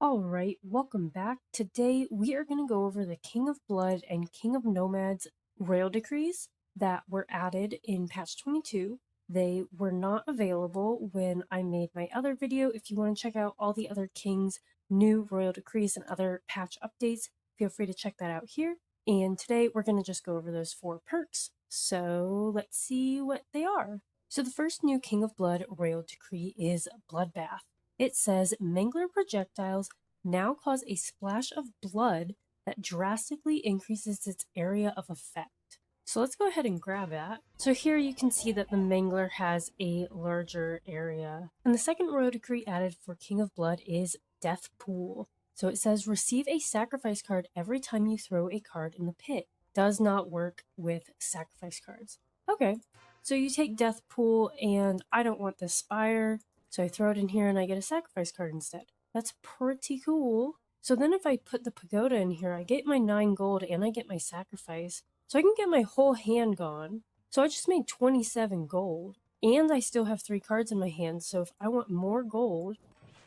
Alright, welcome back. Today we are going to go over the King of Blood and King of Nomads royal decrees that were added in patch 22. They were not available when I made my other video. If you want to check out all the other kings, new royal decrees, and other patch updates, feel free to check that out here. And today we're going to just go over those 4 perks. So let's see what they are. So the first new King of Blood royal decree is Bloodbath. It says Mangler projectiles now cause a splash of blood that drastically increases its area of effect. So let's go ahead and grab that. So here you can see that the Mangler has a larger area. And the second royal decree added for King of Blood is Death Pool. So it says receive a sacrifice card every time you throw a card in the pit. Does not work with sacrifice cards. Okay, so you take Death Pool and I don't want this Spire. So I throw it in here and I get a sacrifice card instead. That's pretty cool. So then if I put the pagoda in here, I get my 9 gold and I get my sacrifice. So I can get my whole hand gone. So I just made 27 gold. And I still have 3 cards in my hand. So if I want more gold,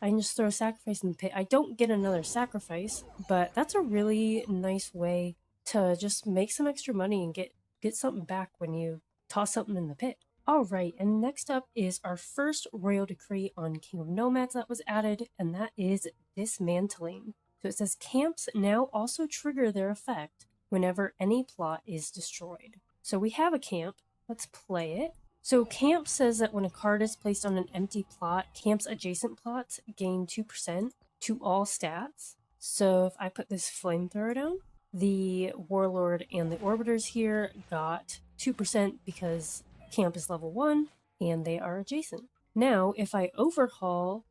I can just throw a sacrifice in the pit. I don't get another sacrifice, but that's a really nice way to just make some extra money and get something back when you toss something in the pit. Alright, and next up is our first royal decree on King of Nomads that was added, and that is Dismantling. So it says camps now also trigger their effect whenever any plot is destroyed. So we have a camp. Let's play it. So camp says that when a card is placed on an empty plot, camp's adjacent plots gain 2% to all stats. So if I put this flamethrower down, the warlord and the orbiters here got 2% because camp is level 1 and they are adjacent. Now, if I overhaul,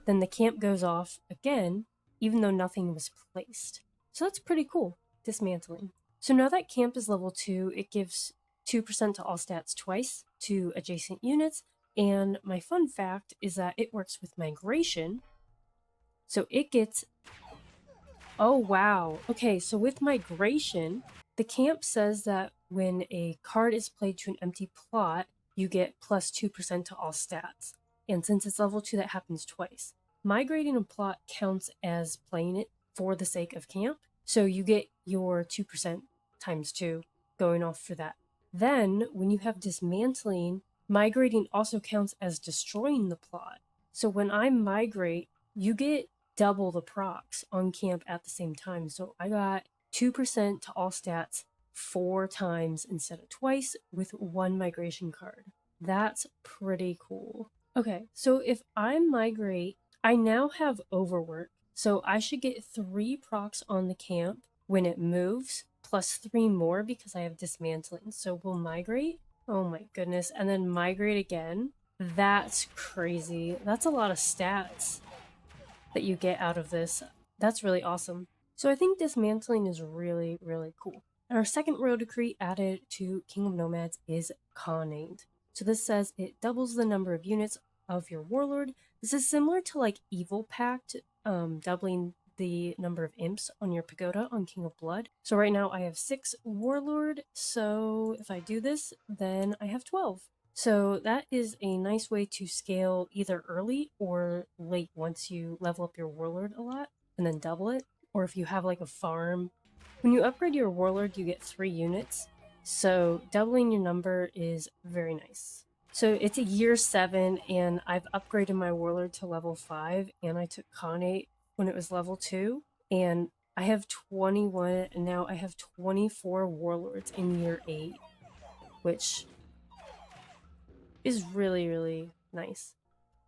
then the camp goes off again, even though nothing was placed. So that's pretty cool, Dismantling. So now that camp is level 2, it gives 2% to all stats twice to adjacent units. And my fun fact is that it works with migration. So it gets... Oh, wow. Okay, so with migration, the camp says that when a card is played to an empty plot, you get plus 2% to all stats. And since it's level 2, that happens twice. Migrating a plot counts as playing it for the sake of camp, so you get your 2% times 2 going off for that. Then, when you have dismantling, migrating also counts as destroying the plot. So when I migrate, you get double the procs on camp at the same time. So I got 2% to all stats 4 times instead of twice with 1 migration card. That's pretty cool. Okay, so if I migrate, I now have overwork. So I should get 3 procs on the camp when it moves, plus 3 more because I have dismantling. So we'll migrate. Oh my goodness. And then migrate again. That's crazy. That's a lot of stats that you get out of this. That's really awesome. So I think Dismantling is really, really cool. And our second royal decree added to King of Nomads is Khanate. So this says it doubles the number of units of your warlord. This is similar to like Evil Pact, doubling the number of imps on your pagoda on King of Blood. So right now I have 6 warlord, so if I do this, then I have 12. So that is a nice way to scale either early or late once you level up your warlord a lot and then double it. Or if you have like a farm. When you upgrade your warlord, you get 3 units. So doubling your number is very nice. So it's a year 7 and I've upgraded my warlord to level 5 and I took Khanate when it was level 2 and I have 21 and now I have 24 warlords in year 8, which is really, really nice.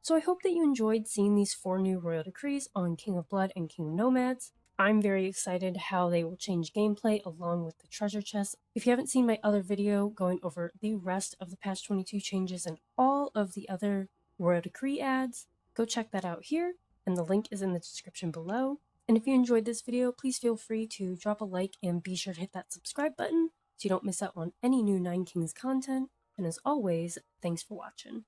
So I hope that you enjoyed seeing these 4 new royal decrees on King of Blood and King of Nomads. I'm very excited how they will change gameplay along with the treasure chests. If you haven't seen my other video going over the rest of the patch 22 changes and all of the other royal decree ads, go check that out here, and the link is in the description below. And if you enjoyed this video, please feel free to drop a like and be sure to hit that subscribe button so you don't miss out on any new Nine Kings content. And as always, thanks for watching.